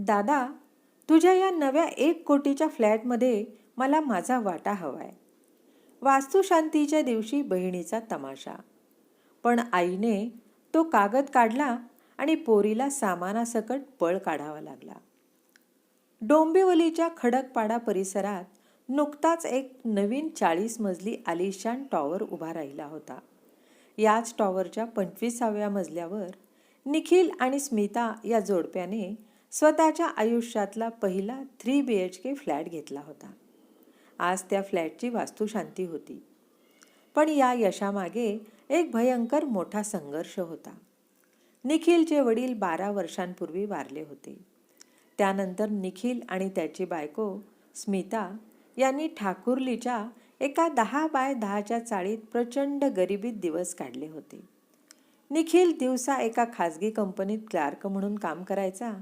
दादा, तुझ्या या नव्या 1 कोटीच्या फ्लॅटमध्ये मला माझा वाटा हवाय. वास्तुशांतीच्या दिवशी बहिणीचा तमाशा. पण आईने तो कागद काढला आणि पोरीला सामानासकट पळ काढावा लागला. डोंबिवलीच्या खडकपाडा परिसरात नुकताच एक नवीन 40 मजली आलिशान टॉवर उभा राहिला होता. याच टॉवरच्या 25व्या मजल्यावर निखिल आणि स्मिता या जोडप्याने स्वतःच्या आयुष्यातला पहिला 3BHK फ्लॅट घेतला होता. आज त्या फ्लॅटची वास्तुशांती होती. पण या यशामागे एक भयंकर मोठा संघर्ष होता. निखिलचे वडील 12 वर्षांपूर्वी वारले होते. त्यानंतर निखिल आणि त्याची बायको स्मिता यांनी ठाकुर्लीच्या एका 10x10च्या चाळीत प्रचंड गरिबीत दिवस काढले होते. निखिल दिवसा एका खाजगी कंपनीत क्लार्क म्हणून काम करायचा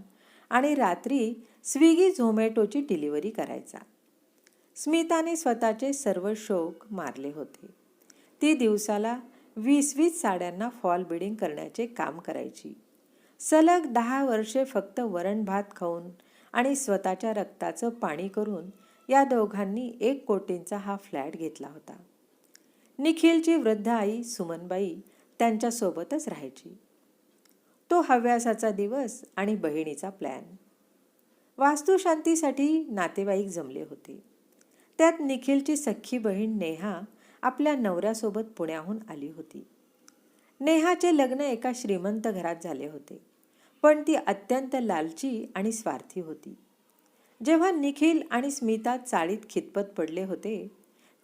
आणि रात्री स्विगी झोमॅटोची डिलिव्हरी करायचा. स्मिताने स्वतःचे सर्व शौक मारले होते. ती दिवसाला 20-20 साड्यांना फॉल बिडिंग करण्याचे काम करायची. सलग 10 वर्षे फक्त वरण भात खाऊन आणि स्वतःच्या रक्ताचं पाणी करून या दोघांनी 1 कोटींचा हा फ्लॅट घेतला होता. निखिलची वृद्ध आई सुमनबाई त्यांच्यासोबतच राहायची. तो हव्यासाचा दिवस आणि बहिणीचा प्लॅन. वास्तुशांतीसाठी नातेवाईक जमले होते. त्यात निखिलची सख्खी बहीण नेहा आपल्या नवऱ्यासोबत पुण्याहून आली होती. नेहाचे लग्न एका श्रीमंत घरात झाले होते, पण ती अत्यंत लालची आणि स्वार्थी होती. जेव्हा निखिल आणि स्मिता चाळीत खितपत पडले होते,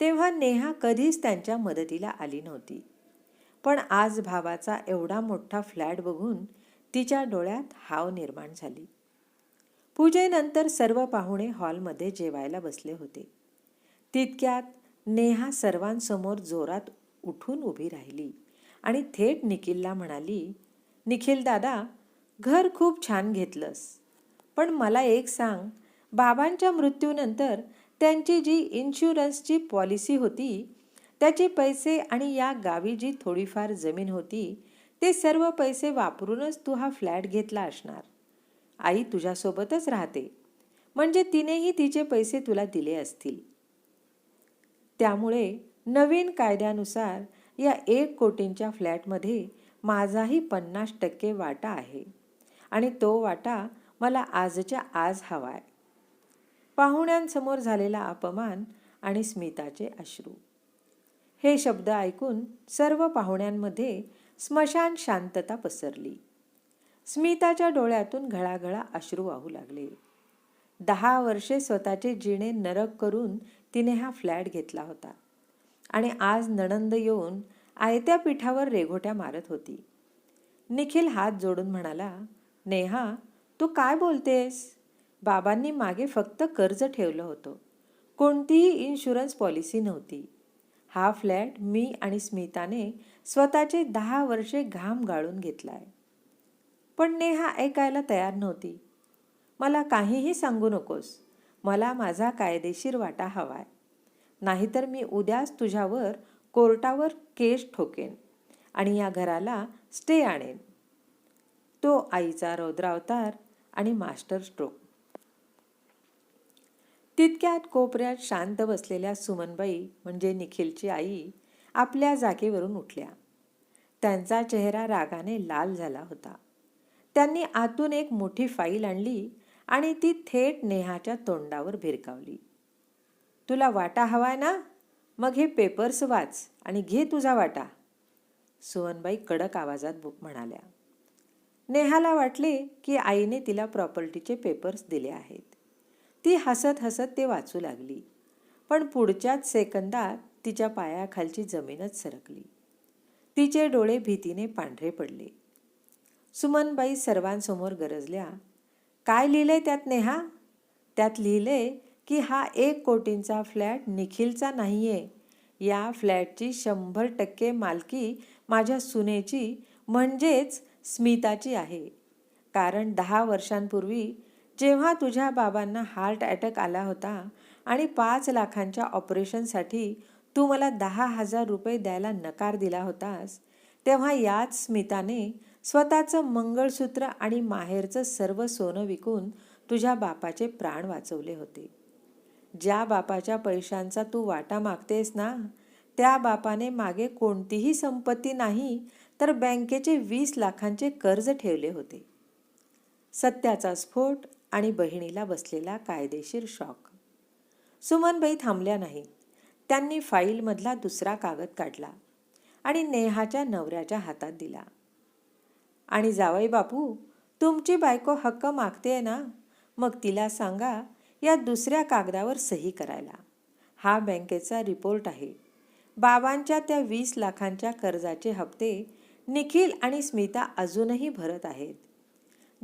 तेव्हा नेहा कधीच त्यांच्या मदतीला आली नव्हती. पण आज भावाचा एवढा मोठा फ्लॅट बघून तिच्या डोळ्यात हाव निर्माण झाली. पूजेनंतर सर्व पाहुणे हॉलमध्ये जेवायला बसले होते. तितक्यात नेहा सर्वांसमोर जोरात उठून उभी राहिली आणि थेट निखिलला म्हणाली, निखिल दादा, घर खूप छान घेतलंस, पण मला एक सांग, बाबांच्या मृत्यूनंतर त्यांची जी इन्शुरन्सची पॉलिसी होती, त्याचे पैसे आणि या गावी जी थोडीफार जमीन होती, ते सर्व पैसे वापरूनच तू हा फ्लॅट घेतला असणार. आई तुझ्यासोबतच राहते, म्हणजे तिनेही तिचे पैसे तुला दिले असतील. त्यामुळे नवीन कायद्यानुसार या 1 कोटींच्या फ्लॅटमध्ये माझाही 50% वाटा आहे आणि तो वाटा मला आजच्या आज हवाय. पाहुण्यांसमोर झालेला अपमान आणि स्मिताचे अश्रू. हे शब्द ऐकून सर्व पाहुण्यांमध्ये स्मशान शांतता पसरली. स्मिताच्या डोळ्यातून घळाघळा अश्रू वाहू लागले. 10 वर्षे स्वतःचे जिणे नरक करून तिने हा फ्लॅट घेतला होता आणि आज नणंद येऊन आयत्या पिठावर रेघोट्या मारत होती. निखिल हात जोडून म्हणाला, नेहा, तू काय बोलतेस? बाबांनी मागे फक्त कर्ज ठेवलं होतं, कोणतीही इन्शुरन्स पॉलिसी नव्हती. हा फ्लॅट मी आणि स्मिताने स्वतःचे 10 वर्षे घाम गाळून घेतलाय. पण नेहा ऐकायला तयार नव्हती. मला काहीही सांगू नकोस, मला माझा कायदेशीर वाटा हवाय, नाहीतर मी उद्याच तुझ्यावर कोर्टावर केस ठोकेन आणि या घराला स्टे आणेन. तो आईचा रौद्रावतार आणि मास्टर स्ट्रोक. तितक्यात कोपऱ्यात शांत बसलेल्या सुमनबाई म्हणजे निखिलची आई आपल्या जागेवरून उठल्या. त्यांचा चेहरा रागाने लाल झाला होता. त्यांनी आतून एक मोठी फाईल आणली आणि ती थेट नेहाच्या तोंडावर भिरकावली. तुला वाटा हवाय ना? मग हे पेपर्स वाच आणि घे तुझा वाटा, सुमनबाई कडक आवाजात म्हणाल्या. नेहाला वाटले की आईने तिला प्रॉपर्टीचे पेपर्स दिले आहेत. ती हसत हसत ते वाचू लागली, पण पुढच्याच सेकंदात तिच्या पायाखालची जमीनच सरकली. तिचे डोळे भीतीने पांढरे पडले. सुमनबाई सर्वांसमोर गरजल्या, काय लिहिलंय त्यात नेहा? त्यात लिहिलंय की हा 1 कोटींचा फ्लॅट निखिलचा नाहीये. या फ्लॅटची 100% मालकी माझ्या सुनेची म्हणजेच स्मिताची आहे. कारण 10 वर्षांपूर्वी जेव्हा तुझ्या बाबांना हार्ट अटॅक आला होता आणि 5 लाखांच्या ऑपरेशनसाठी तू मला 10,000 रुपये द्यायला नकार दिला होतास, तेव्हा याच स्मिताने स्वतःचं मंगळसूत्र आणि माहेरचं सर्व सोनं विकून तुझ्या बापाचे प्राण वाचवले होते. ज्या बापाच्या पैशांचा तू वाटा मागतेस ना, त्या बापाने मागे कोणतीही संपत्ती नाही तर बँकेचे 20 लाखांचे कर्ज ठेवले होते. सत्याचा स्फोट आणि बहिणीला बसलेला कायदेशीर शॉक. सुमनबाई थांबल्या नाहीत. त्यांनी फाईलमधला दुसरा कागद काढला आणि नेहाच्या नवऱ्याच्या हातात दिला. आणि जावई बापू, तुमची बायको हक्क मागतेय ना, मग तिला सांगा या दुसऱ्या कागदावर सही करायला. हा बँकेचा रिपोर्ट आहे. बाबांच्या त्या 20 लाखांच्या कर्जाचे हप्ते निखिल आणि स्मिता अजूनही भरत आहेत.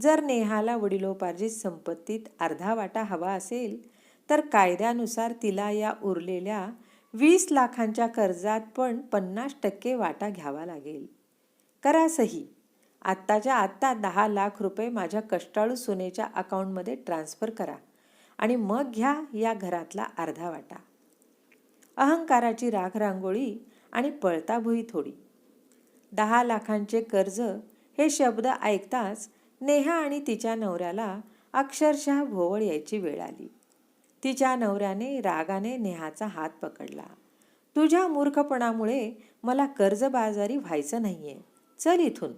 जर नेहाला वडिलोपार्जित संपत्तीत अर्धा वाटा हवा असेल तर कायद्यानुसार तिला या उरलेल्या 20 लाखांच्या कर्जात पण 50% वाटा घ्यावा लागेल. करा सही. आत्ताच्या आत्ता 10 लाख रुपये माझ्या कष्टाळू सुनेच्या अकाउंटमध्ये ट्रान्स्फर करा आणि मग घ्या या घरातला अर्धा वाटा. अहंकाराची राख रांगोळी आणि पळता भुई थोडी. 10 लाखांचे कर्ज हे शब्द ऐकताच नेहा आणि तिच्या नवऱ्याला अक्षरशः भोवळ यायची वेळ आली. तिच्या नवऱ्याने रागाने नेहाचा हात पकडला. तुझ्या मूर्खपणामुळे मला कर्जबाजारी व्हायचं नाहीये. चल इथून.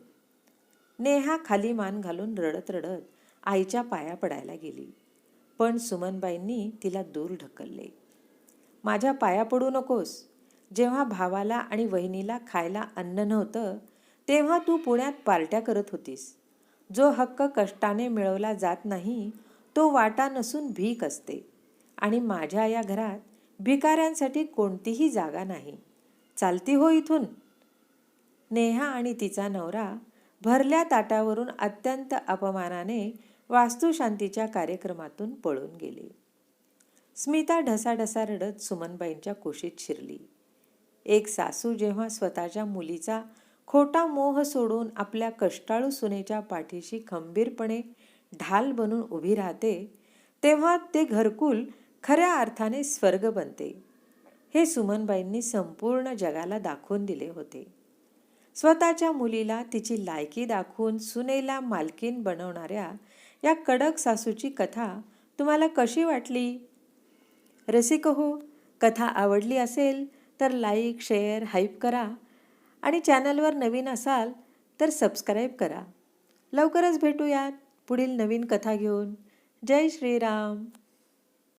नेहा खाली मान घालून रडत रडत आईच्या पाया पडायला गेली. पण सुमनबाईंनी तिला दूर ढकलले. माझ्या पाया पडू नकोस. जेव्हा भावाला आणि वहिनीला खायला अन्न नव्हतं तेव्हा तू पुण्यात पार्ट्या करत होतीस. जो हक्क कष्टाने मिळवला जात नाही तो वाटा नसून भीक असते. आणि माझ्या या घरात भिकाऱ्यांसाठी कोणतीही जागा नाही. चालती हो इथून. नेहा आणि तिचा नवरा भरल्या ताटावरून अत्यंत अपमानाने वास्तुशांतीच्या कार्यक्रमातून पळून गेले. स्मिता ढसाढसा रडत सुमनबाईंच्या कुशीत शिरली. एक सासू जेव्हा स्वतःच्या मुलीचा खोटा मोह सोडून आपल्या कष्टाळू सुनेच्या पाठीशी खंबीरपणे ढाल बनून उभी राहते तेव्हा ते घरकुल खऱ्या अर्थाने स्वर्ग बनते. हे सुमनबाईंनी संपूर्ण जगाला दाखवून दिले होते. स्वतःच्या मुलीला तिची लायकी दाखवून सुनेला मालकीन बनवणाऱ्या या कडक सासूची कथा तुम्हाला कशी वाटली? रसिक हो, कथा आवडली असेल तर लाईक, शेअर, हाईप करा आणि चॅनलवर नवीन असाल तर सबस्क्राईब करा. लवकरच भेटूयात पुढील नवीन कथा घेऊन. जय श्रीराम.